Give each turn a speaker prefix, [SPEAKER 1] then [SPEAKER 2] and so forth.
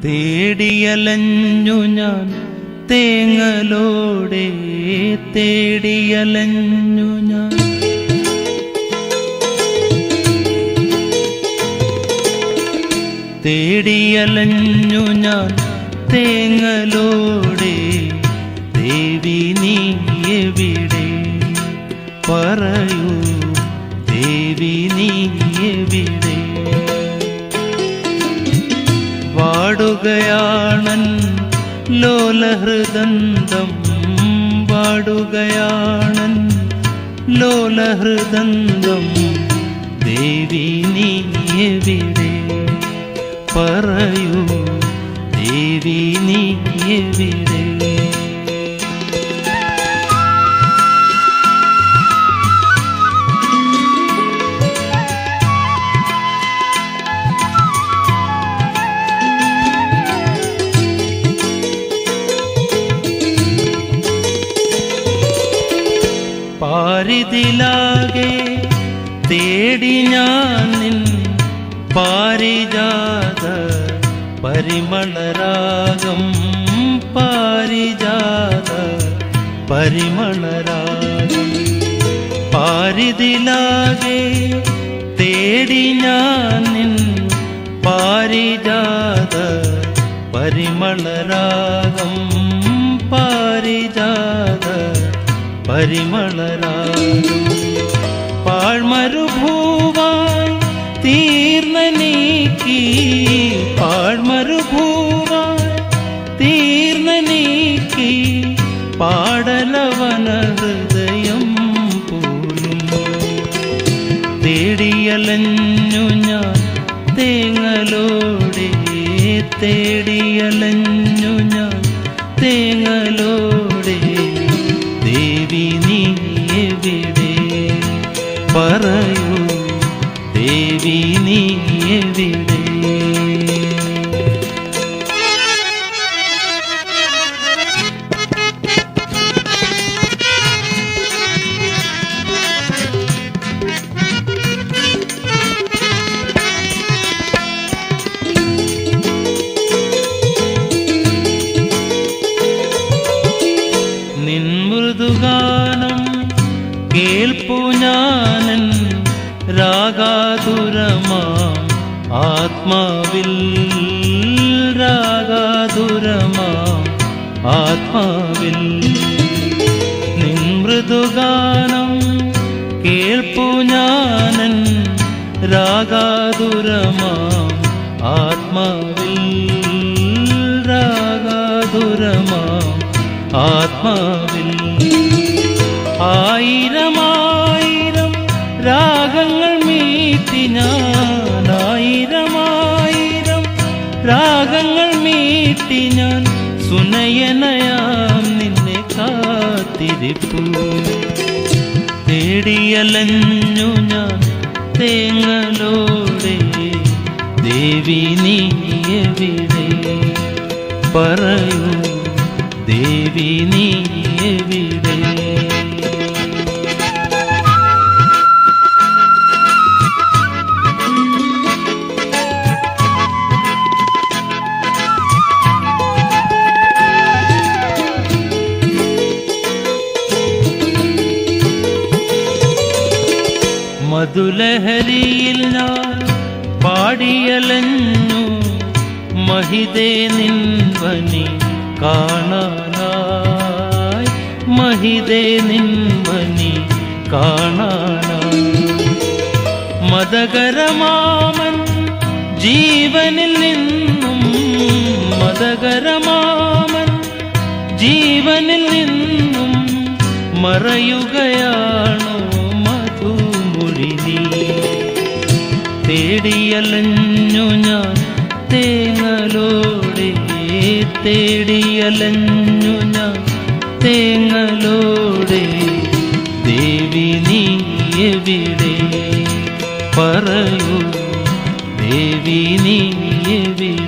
[SPEAKER 1] തേടിയലഞ്ഞു ഞാൻ തേങ്ങലോടെ, തേടിയലഞ്ഞു ഞാൻ. തേടിയലഞ്ഞു ഞാൻ തേങ്ങലോടെ, ദേവി നീ എവിടെ പറയൂ, ദേവി നീ എവിടെ. വാടുകയാണൻ ലോലഹൃദന്തം, വാടുകയാണൻ ലോലഹൃദന്തം, ദേവി നീ എവിടെ പറയൂ, ദേവി നീ എവിടെ. പാരിതിലാകെ തേടി ഞാൻ നിൻ പാരിജാത പരിമളരാഗം, പാരിജാത പരിമളരാഗം. പാരിതിലാകെ തേടി ഞാൻ നിൻ പാരിജാത പരിമളരാഗം, പാരിജാത പരിമളരാഗം. പാഴ്മരുഭൂവായി തീർന്ന നീക്കി, പാഴ്മരുഭൂവായി തീർന്ന നീക്കി, പാടലവന ഹൃദയം പോലും. തേടിയലഞ്ഞു ഞാൻ തേങ്ങലോടെ, തേടിയലഞ്ഞു ഞാൻ തേങ്ങലോടെ, ദേവി നീ എവിടെ പറയൂ, ദേവി നീ എവിടെ. നിൻ മൃദുഗാനം കേൾപ്പു ഞാനൻ രാഗാതുരമാം ആത്മാവിൽ, രാഗാതുരമാം ആത്മാവിൽ. നിൻ മൃദുഗാനം കേൾപ്പു ഞാനൻ രാഗാതുരമാം ആത്മാവിൽ, രാഗാതുരമാം ആത്മാവിൽ. ആയിരമായിരം രാഗങ്ങൾ മീട്ടി ഞാൻ, ആയിരമായിരം രാഗങ്ങൾ മീട്ടി ഞാൻ, സുനയനയാം നിന്നെ കാത്തിരിപ്പു. തേടിയലഞ്ഞു ഞാൻ തേങ്ങലോടെ, ദേവി നീ എവിടെ പറയൂ, ദേവി നീ എവിടെ. മധുലഹരിയിൽ ഞാൻ പാടിയലഞ്ഞു, മഹിതേ നിൻവനി കാണാനായി, മഹിതേ നിൻവനി കാണാനായി. മദകരമാമൻ ജീവനിൽ നിന്നും, മദകരമാമൻ ജീവനിൽ നിന്നും മറയുകയാണോ മധുമൊഴി നീ. തേടിയലഞ്ഞു ഞാൻ തേങ്ങലോടെ, തേടിയലഞ്ഞു ഞാൻ തേങ്ങലോടെ, ദേവി നീ എവിടെ പറയൂ, ദേവി നീ എവിടെ.